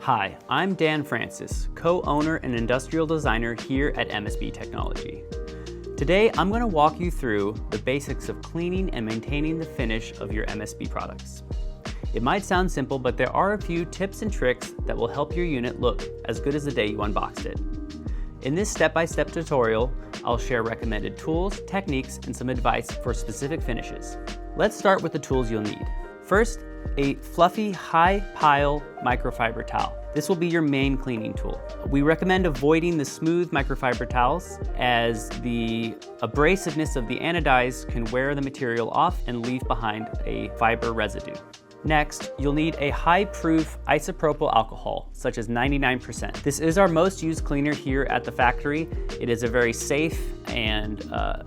Hi, I'm Dan Francis, co-owner and industrial designer here at MSB Technology. Today, I'm going to walk you through the basics of cleaning and maintaining the finish of your MSB products. It might sound simple, but there are a few tips and tricks that will help your unit look as good as the day you unboxed it. In this step-by-step tutorial, I'll share recommended tools, techniques, and some advice for specific finishes. Let's start with the tools you'll need. First, a fluffy, high-pile microfiber towel. This will be your main cleaning tool. We recommend avoiding the smooth microfiber towels as the abrasiveness of the anodize can wear the material off and leave behind a fiber residue. Next, you'll need a high-proof isopropyl alcohol, such as 99%. This is our most used cleaner here at the factory. It is a very safe and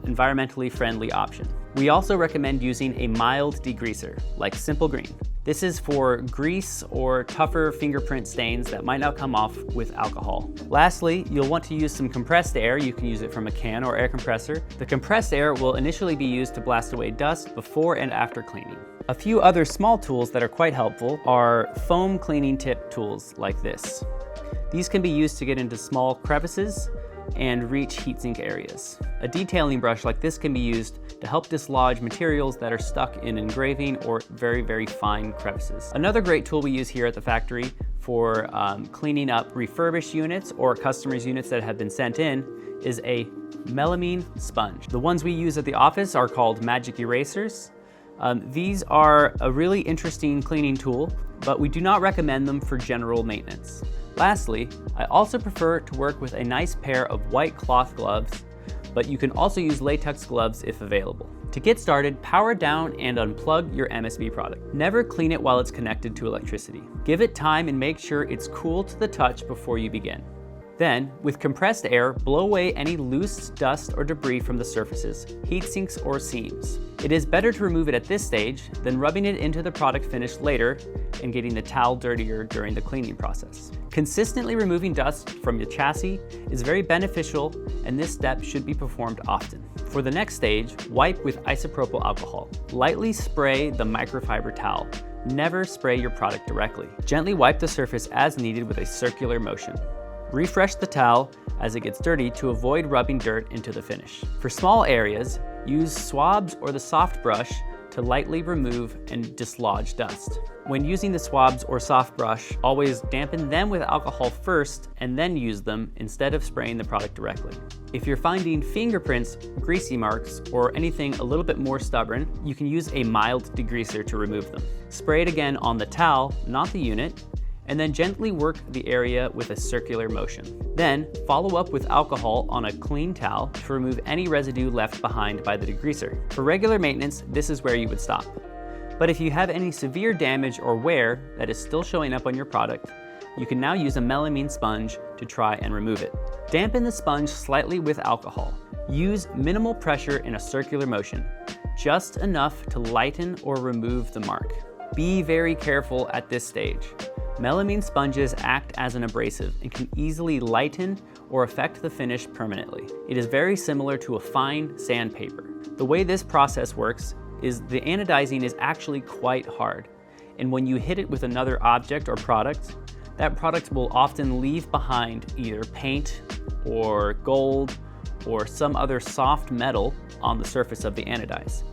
environmentally friendly option. We also recommend using a mild degreaser, like Simple Green. This is for grease or tougher fingerprint stains that might not come off with alcohol. Lastly, you'll want to use some compressed air. You can use it from a can or air compressor. The compressed air will initially be used to blast away dust before and after cleaning. A few other small tools that are quite helpful are foam cleaning tip tools like this. These can be used to get into small crevices and reach heatsink areas. A detailing brush like this can be used to help dislodge materials that are stuck in engraving or very, very fine crevices. Another great tool we use here at the factory for cleaning up refurbished units or customers' units that have been sent in is a melamine sponge. The ones we use at the office are called magic erasers. These are a really interesting cleaning tool, but we do not recommend them for general maintenance. Lastly, I also prefer to work with a nice pair of white cloth gloves, but you can also use latex gloves if available. To get started, power down and unplug your MSB product. Never clean it while it's connected to electricity. Give it time and make sure it's cool to the touch before you begin. Then, with compressed air, blow away any loose dust or debris from the surfaces, heat sinks or seams. It is better to remove it at this stage than rubbing it into the product finish later and getting the towel dirtier during the cleaning process. Consistently removing dust from your chassis is very beneficial, and this step should be performed often. For the next stage, wipe with isopropyl alcohol. Lightly spray the microfiber towel. Never spray your product directly. Gently wipe the surface as needed with a circular motion. Refresh the towel as it gets dirty to avoid rubbing dirt into the finish. For small areas, use swabs or the soft brush to lightly remove and dislodge dust. When using the swabs or soft brush, always dampen them with alcohol first and then use them instead of spraying the product directly. If you're finding fingerprints, greasy marks, or anything a little bit more stubborn, you can use a mild degreaser to remove them. Spray it again on the towel, not the unit, and then gently work the area with a circular motion. Then, follow up with alcohol on a clean towel to remove any residue left behind by the degreaser. For regular maintenance, this is where you would stop. But if you have any severe damage or wear that is still showing up on your product, you can now use a melamine sponge to try and remove it. Dampen the sponge slightly with alcohol. Use minimal pressure in a circular motion, just enough to lighten or remove the mark. Be very careful at this stage. Melamine sponges act as an abrasive and can easily lighten or affect the finish permanently. It is very similar to a fine sandpaper. The way this process works is the anodizing is actually quite hard, and when you hit it with another object or product, that product will often leave behind either paint or gold or some other soft metal on the surface of the anodize.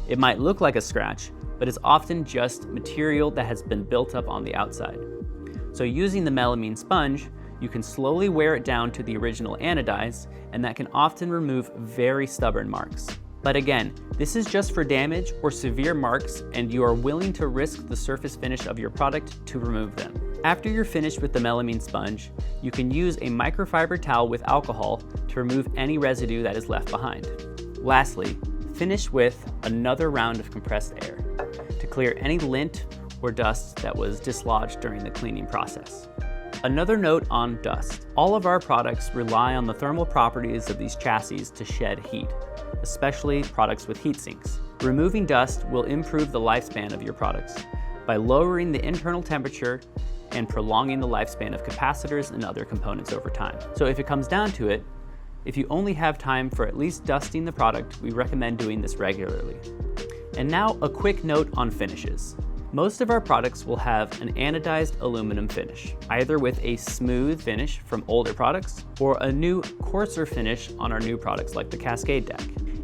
It might look like a scratch, but it's often just material that has been built up on the outside. So using the melamine sponge, you can slowly wear it down to the original anodize, and that can often remove very stubborn marks. But again, this is just for damage or severe marks, and you are willing to risk the surface finish of your product to remove them. After you're finished with the melamine sponge, you can use a microfiber towel with alcohol to remove any residue that is left behind. Lastly, finish with another round of compressed air to clear any lint or dust that was dislodged during the cleaning process. Another note on dust. All of our products rely on the thermal properties of these chassis to shed heat, especially products with heat sinks. Removing dust will improve the lifespan of your products by lowering the internal temperature and prolonging the lifespan of capacitors and other components over time. So if it comes down to it, if you only have time for at least dusting the product, we recommend doing this regularly. And now a quick note on finishes. Most of our products will have an anodized aluminum finish, either with a smooth finish from older products or a new coarser finish on our new products like the Cascade deck.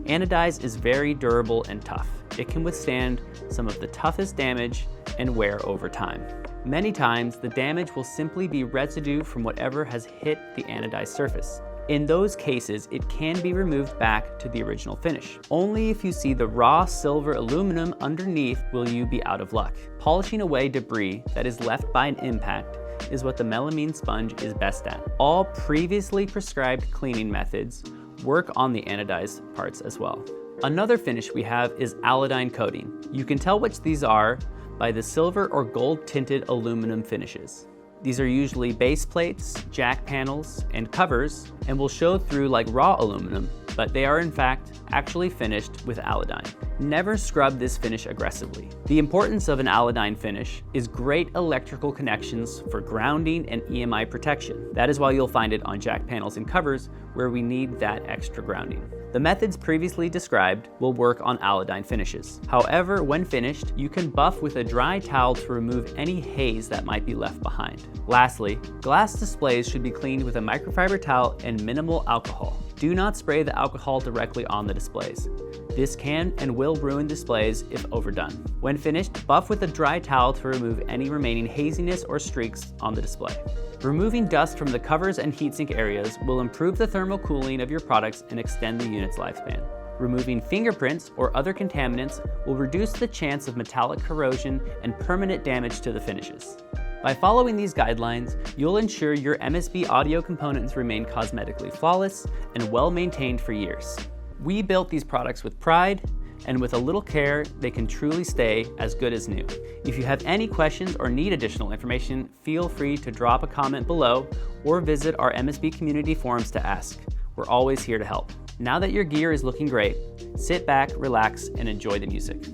Anodized is very durable and tough. It can withstand some of the toughest damage and wear over time. Many times, the damage will simply be residue from whatever has hit the anodized surface. In those cases, it can be removed back to the original finish. Only if you see the raw silver aluminum underneath will you be out of luck. Polishing away debris that is left by an impact is what the melamine sponge is best at. All previously prescribed cleaning methods work on the anodized parts as well. Another finish we have is iodine coating. You can tell which these are by the silver or gold tinted aluminum finishes. These are usually base plates, jack panels, and covers, and will show through like raw aluminum, but they are in fact actually finished with iodine. Never scrub this finish aggressively. The importance of an iodine finish is great electrical connections for grounding and EMI protection. That is why you'll find it on jack panels and covers where we need that extra grounding. The methods previously described will work on iodine finishes. However, when finished, you can buff with a dry towel to remove any haze that might be left behind. Lastly, glass displays should be cleaned with a microfiber towel and minimal alcohol. Do not spray the alcohol directly on the displays. This can and will ruin displays if overdone. When finished, buff with a dry towel to remove any remaining haziness or streaks on the display. Removing dust from the covers and heatsink areas will improve the thermal cooling of your products and extend the unit's lifespan. Removing fingerprints or other contaminants will reduce the chance of metallic corrosion and permanent damage to the finishes. By following these guidelines, you'll ensure your MSB audio components remain cosmetically flawless and well maintained for years. We built these products with pride, and with a little care, they can truly stay as good as new. If you have any questions or need additional information, feel free to drop a comment below or visit our MSB community forums to ask. We're always here to help. Now that your gear is looking great, sit back, relax, and enjoy the music.